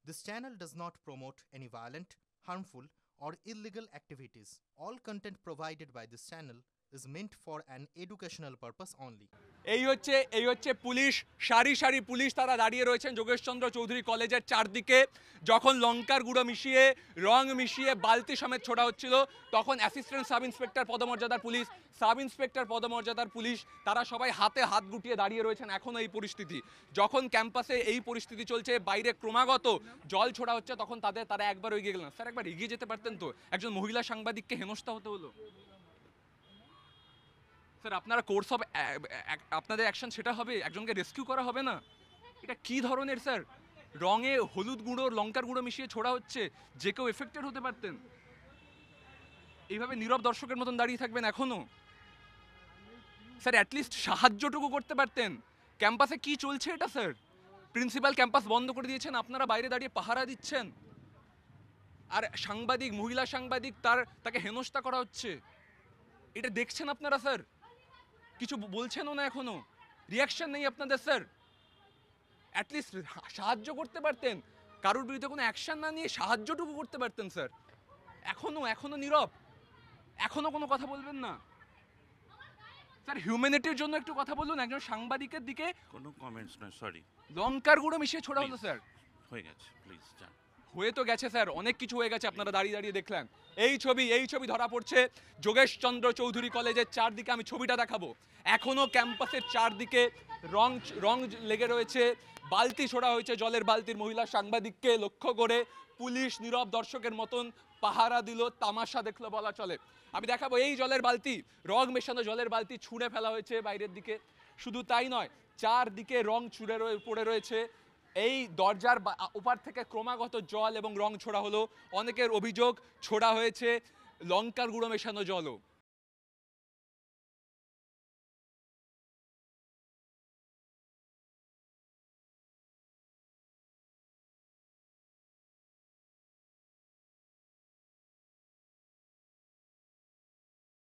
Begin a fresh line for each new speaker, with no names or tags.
This channel does not promote any violent, harmful, or illegal activities. All content provided by this channel is meant for an educational purpose only.
এই হচ্ছে police, সারি সারি police তারা দাঁড়িয়ে রয়েছেন যোগেশচন্দ্র চৌধুরী কলেজের চারদিকে। যখন লঙ্কার গুঁড়ো মিশিয়ে রং মিশিয়ে বালতি সমেত ছোড়া হচ্ছিল, তখন অ্যাসিস্ট্যান্ট সাব ইন্সপেক্টর পদমর্যাদার পুলিশ, সাব ইন্সপেক্টর পদমর্যাদার পুলিশ তারা সবাই হাতে হাত গুটিয়ে দাঁড়িয়ে রয়েছেন। এখনও এই পরিস্থিতি, যখন ক্যাম্পাসে এই পরিস্থিতি চলছে, বাইরে ক্রমাগত জল ছোড়া হচ্ছে, তখন তারা একবার এগিয়ে গেলেন। স্যার একবার এগিয়ে যেতে পারতেন তো, একজন মহিলা সাংবাদিককে হেনস্থা হতে হলো। স্যার আপনারা কোর্স অফ আপনাদের অ্যাকশন সেটা হবে, একজনকে রেস্কিউ করা হবে না? এটা কি ধরনের স্যার? রঙে হলুদ গুঁড়ো লঙ্কার গুঁড়ো মিশিয়ে ছোড়া হচ্ছে, যে কেউ এফেক্টেড হতে পারতেন। এইভাবে নীরব দর্শকের মতন দাঁড়িয়ে থাকবেন এখনো? স্যার অ্যাটলিস্ট সাহায্যটুকু করতে পারতেন। ক্যাম্পাসে কি চলছে এটা স্যার? প্রিন্সিপাল ক্যাম্পাস বন্ধ করে দিয়েছেন, আপনারা বাইরে দাঁড়িয়ে পাহারা দিচ্ছেন, আর সাংবাদিক, মহিলা সাংবাদিক তাকে হেনস্থা করা হচ্ছে। এটা দেখছেন আপনারা স্যার? কিছু বলছেনও না, এখনো রিয়াকশন নেই আপনাদের স্যার। অ্যাটলিস্ট সাহায্য করতে পারতেন, কারোর বিরুদ্ধে কোনো অ্যাকশন না নিয়ে সাহায্যটুকু করতে পারতেন স্যার। এখনো নীরব, এখনো কোনো কথা বলবেন না স্যার? হিউম্যানিটির জন্য একটু কথা বলুন। একজন সাংবাদিকের দিকে
কোনো কমেন্টস নয়, সরি।
লঙ্কার গুঁড়ো মিশিয়ে ছোড়া হলো স্যার।
হয়ে গেছে, প্লিজ যান।
হয়ে তো গেছে স্যার, অনেক কিছু হয়ে গেছে, আপনারা দাঁড়িয়ে দাঁড়িয়ে দেখলেন। এই ছবি ধরা পড়ছে যোগেশচন্দ্র চৌধুরী কলেজের চারদিকে। আমি ছবিটা দেখাবো। এখনো ক্যাম্পাসের চারদিকে রং লেগে রয়েছে, বালতি ছোড়া হয়েছে, জলের বালতির মহিলা সাংবাদিককে লক্ষ্য করে পুলিশ নীরব দর্শকের মতন পাহারা দিল, তামাশা দেখলো বলা চলে। আমি দেখাবো এই জলের বালতি, রং মেশানো জলের বালতি ছুঁড়ে ফেলা হয়েছে বাইরের দিকে। শুধু তাই নয়, চারদিকে রং ছুঁড়ে পড়ে রয়েছে। এই দরজার ওপার থেকে ক্রমাগত জল এবং রং ছোড়া হলো। অনেকের অভিযোগ ছোড়া হয়েছে লঙ্কার গুঁড়ো মেশানো জলও।